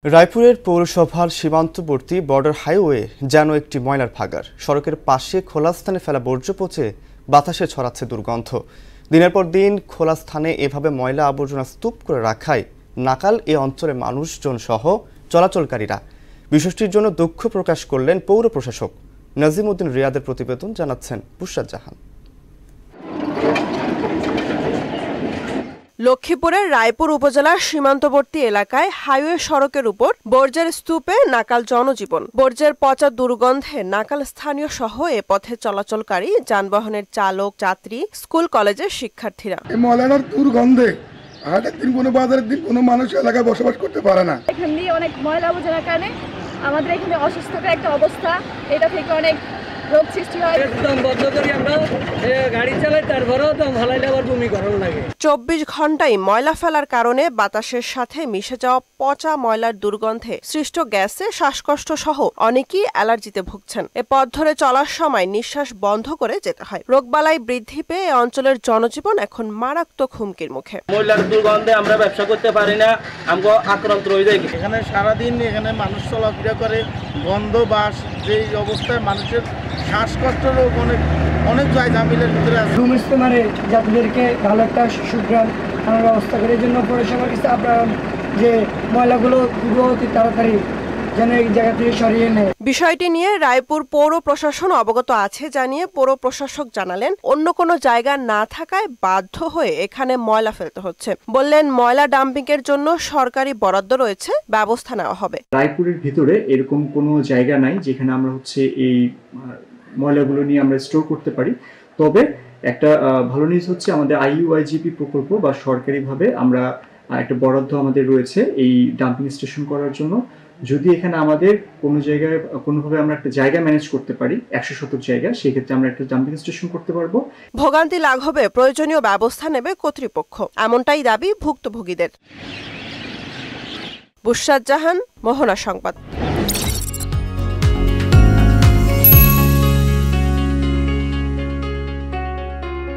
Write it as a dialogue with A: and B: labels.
A: রায়পুরের পৌরসভার সীমান্তবর্তী border highway যেন একটি ময়লার ভাগাড়। সড়কের পাশে খোলা স্থানে ফেলা বর্জ্য পচে বাতাসে ছড়াচ্ছে দুর্গন্ধ। দিনের পর দিন খোলা স্থানে এভাবে ময়লা আবর্জনা স্তূপ করে রাখায় নাকাল এ অঞ্চলের মানুষজন সহ চলাচলকারীরা। বিষয়টির জন্য দুঃখ প্রকাশ করলেন পৌর প্রশাসক নাজিম উদ্দিন রিয়াদের প্রতিবেদন জানাচ্ছেন বুশরাত জাহান।
B: লক্ষ্মীপুরের রায়পুর উপজেলার সীমান্তবর্তী এলাকায় হাইওয়ে সড়কের উপর বর্জ্যের স্তূপে নাকাল জনজীবন। বর্জ্যের পচা দুর্গন্ধে নাকাল স্থানীয় সহ এ পথে চলাচলকারী যানবাহনের চালক, যাত্রী, স্কুল কলেজের শিক্ষার্থীরা।
C: ময়লার দুর্গন্ধে হাটের দিন কোনো বাজারের দিন কোনো মানুষ এলাকায় বসবাস করতে পারে না।
D: এখানে অনেক ময়লা আবর্জনার কারণে আমাদের এখানে অসুস্থতার একটা অবস্থা, এটা থেকে অনেক রোগ সৃষ্টি হয়।
E: একদম বন্ধ করি আমরা গাড়ি চালাই, তারপরেও তো ভালাইলে আবার বমি গরম লাগে।
B: 24 ঘন্টায় ময়লা ফেলার কারণে বাতাসের সাথে মিশে যাওয়া পচা ময়লার দুর্গন্ধে সৃষ্ট গ্যাসে শ্বাসকষ্ট সহ অনেকেই অ্যালার্জিতে ভুগছেন। এ পথ ধরে চলার সময় নিঃশ্বাস বন্ধ করে যেতে হয়। রোগবালাই বৃদ্ধি পেয়ে এই অঞ্চলের জনজীবন এখন মারাত্মক হুমকির মুখে।
E: ময়লার দুর্গন্ধে আমরা ব্যবসা করতে পারি না, আমরা আক্রান্ত হয়ে যাই।
F: এখানে সারাদিন এখানে মানুষ চলাফেরা করে, গন্ধ বাস যেই অবস্থায় মানুষের শ্বাসকষ্ট রোগ অনেক জামিলের ভিতরে আছে।
G: রুম ইস্তেমারে যাত্রীদেরকে ভালো একটা সুগ্রাম আনার ব্যবস্থা করে এই জন্য পৌরসভার কাছে আপনার যে ময়লাগুলো অতি তাড়াতাড়ি যেন এই জায়গা থেকে সরিয়ে নেয়।
B: বিষয়টি নিয়ে রায়পুর পৌর প্রশাসন অবগত আছে জানিয়ে পৌর প্রশাসক জানালেন, অন্য কোনো জায়গা না থাকায় বাধ্য হয়ে এখানে ময়লা ফেলতে হচ্ছে। বললেন, ময়লা ডাম্পিং এর জন্য সরকারি বরাদ্দ রয়েছে, ব্যবস্থা নেওয়া হবে।
H: রায়পুরের ভিতরে এরকম কোনো জায়গা নাই যেখানে আমরা এই ময়লাগুলো নিয়ে আমরা স্টোর করতে পারি। তবে একটা ভালো নিউজ হচ্ছে, আমাদের IUIGP প্রকল্প বা সরকারিভাবে আমরা একটা বরাদ্দ আমাদের রয়েছে এই ডাম্পিং স্টেশন করার জন্য। যদি এখানে আমাদের কোনো জায়গায় কোনোভাবে আমরা একটা জায়গা ম্যানেজ করতে পারি, 100 শতক জায়গা, সেক্ষেত্রে আমরা একটা ডাম্পিং স্টেশন করতে পারবো।
B: ভোগান্তি লাঘবে প্রয়োজনীয় ব্যবস্থা নেবে কর্তৃপক্ষ, এমনটাই দাবি ভুক্তভোগীদের। বুশরাত জাহান, মোহনা সংবাদ।